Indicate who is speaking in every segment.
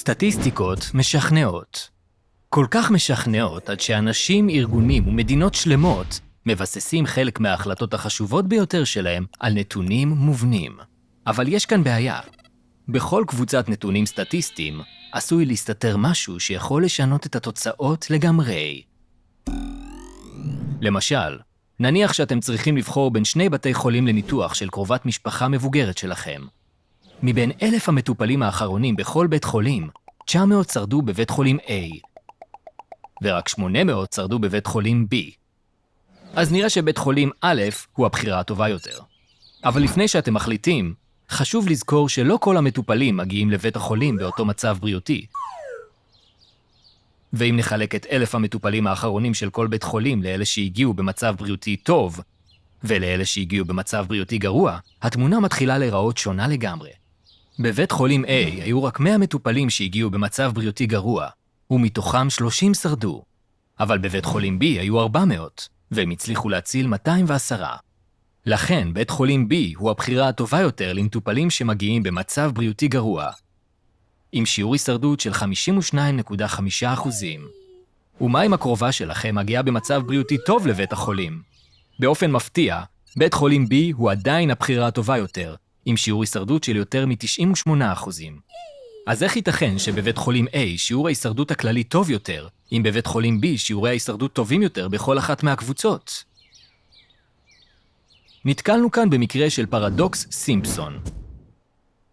Speaker 1: סטטיסטיקות משכנעות. כל כך משכנעות עד שאנשים, ארגונים ומדינות שלמות מבססים חלק מההחלטות החשובות ביותר שלהם על נתונים מובנים. אבל יש כאן בעיה. בכל קבוצת נתונים סטטיסטיים עשוי להסתתר משהו שיכול לשנות את התוצאות לגמרי. למשל, נניח שאתם צריכים לבחור בין שני בתי חולים לניתוח של קרובת משפחה מבוגרת שלכם. מבין 1,000 המטופלים האחרונים בכל בית חולים, 900 שרדו בבית חולים A, ורק 800 שרדו בבית חולים B. אז נראה שבית חולים א' הוא הבחירה הטובה יותר. אבל לפני שאתם מחליטים, חשוב לזכור שלא כל המטופלים מגיעים לבית החולים באותו מצב בריאותי. ואם נחלק את 1,000 המטופלים האחרונים של כל בית חולים לאלה שהגיעו במצב בריאותי טוב, ולאלה שהגיעו במצב בריאותי גרוע, התמונה מתחילה להיראות שונה לגמרי. בבית חולים A היו רק 100 מטופלים שהגיעו במצב בריאותי גרוע, ומתוכם 30 שרדו. אבל בבית חולים B היו 400, והם הצליחו להציל 210. לכן, בית חולים B הוא הבחירה הטובה יותר למטופלים שמגיעים במצב בריאותי גרוע, עם שיעור הישרדות של 52.5%. ומה אם הקרובה שלכם מגיעה במצב בריאותי טוב לבית החולים? באופן מפתיע, בית חולים B הוא עדיין הבחירה הטובה יותר, עם שיעור הישרדות של יותר מ-98%. אז איך ייתכן שבבית חולים A שיעור ההישרדות הכללי טוב יותר, אם בבית חולים B שיעורי ההישרדות טובים יותר בכל אחת מהקבוצות? נתקלנו כאן במקרה של פרדוקס סימפסון,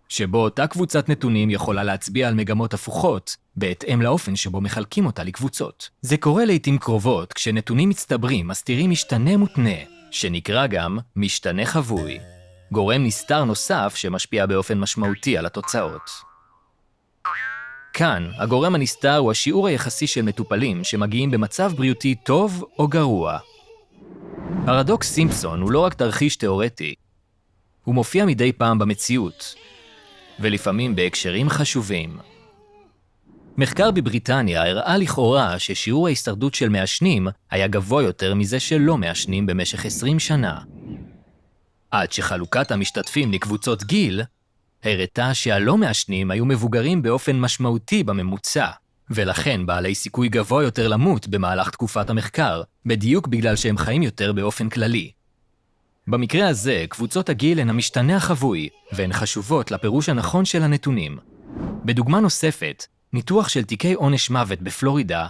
Speaker 1: שבו אותה קבוצת נתונים יכולה להצביע על מגמות הפוכות, בהתאם לאופן שבו מחלקים אותה לקבוצות. זה קורה לעתים קרובות כשנתונים מצטברים מסתירים משתנה מותנה, שנקרא גם משתנה חבוי, גורם נסתר נוסף שמשפיע באופן משמעותי על התוצאות. כאן, הגורם הנסתר הוא השיעור היחסי של מטופלים שמגיעים במצב בריאותי טוב או גרוע. פרדוקס סימפסון הוא לא רק תרחיש תיאורטי, הוא מופיע מדי פעם במציאות, ולפעמים בהקשרים חשובים. מחקר בבריטניה הראה לכאורה ששיעור ההישרדות של מעשנים היה גבוה יותר מזה של לא מעשנים במשך 20 שנה. עד שחלוקת המשתתפים לקבוצות גיל הראתה שהלא מעשנים היו מבוגרים באופן משמעותי בממוצע, ולכן בעלי סיכוי גבוה יותר למות במהלך תקופת המחקר, בדיוק בגלל שהם חיים יותר באופן כללי. במקרה הזה, קבוצות הגיל הן המשתנה החבוי, והן חשובות לפירוש הנכון של הנתונים. בדוגמה נוספת, ניתוח של תיקי עונש מוות בפלורידה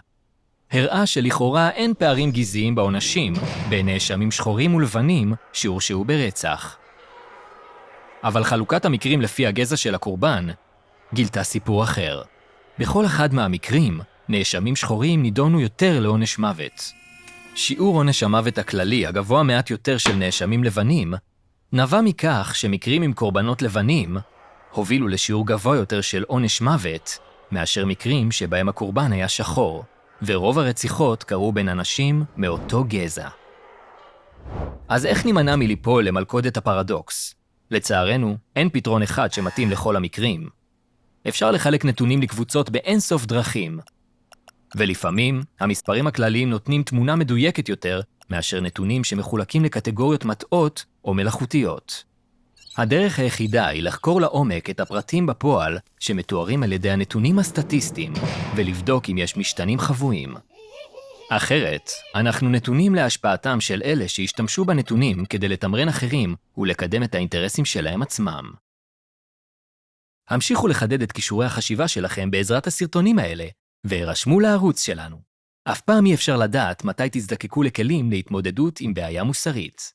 Speaker 1: הראה שלכאורה אין פערים גזעיים בעונשים בין נאשמים שחורים ולבנים שהורשעו ברצח. אבל חלוקת המקרים לפי הגזע של הקורבן גילתה סיפור אחר. בכל אחד מהמקרים, נאשמים שחורים נידונו יותר לעונש מוות. שיעור עונש המוות הכללי הגבוה מעט יותר של נאשמים לבנים נבע מכך שמקרים עם קורבנות לבנים הובילו לשיעור גבוה יותר של עונש מוות מאשר מקרים שבהם הקורבן היה שחור, ורוב הרציחות קרו בין אנשים מאותו גזע. אז איך נימנע מליפול למלכודת הפרדוקס? לצערנו, אין פתרון אחד שמתאים לכל המקרים. אפשר לחלק נתונים לקבוצות באינסוף דרכים, ולפעמים המספרים הכלליים נותנים תמונה מדויקת יותר מאשר נתונים שמחולקים לקטגוריות מטעות או מלאכותיות. הדרך היחידה היא לחקור לעומק את הפרטים בפועל שמתוארים על ידי הנתונים הסטטיסטיים ולבדוק אם יש משתנים חבויים. אחרת, אנחנו נתונים להשפעתם של אלה שהשתמשו בנתונים כדי לתמרן אחרים ולקדם את האינטרסים שלהם עצמם. המשיכו לחדד את כישורי החשיבה שלכם בעזרת הסרטונים האלה, והירשמו לערוץ שלנו. אף פעם אי אפשר לדעת מתי תזדקקו לכלים להתמודדות עם בעיה מוסרית.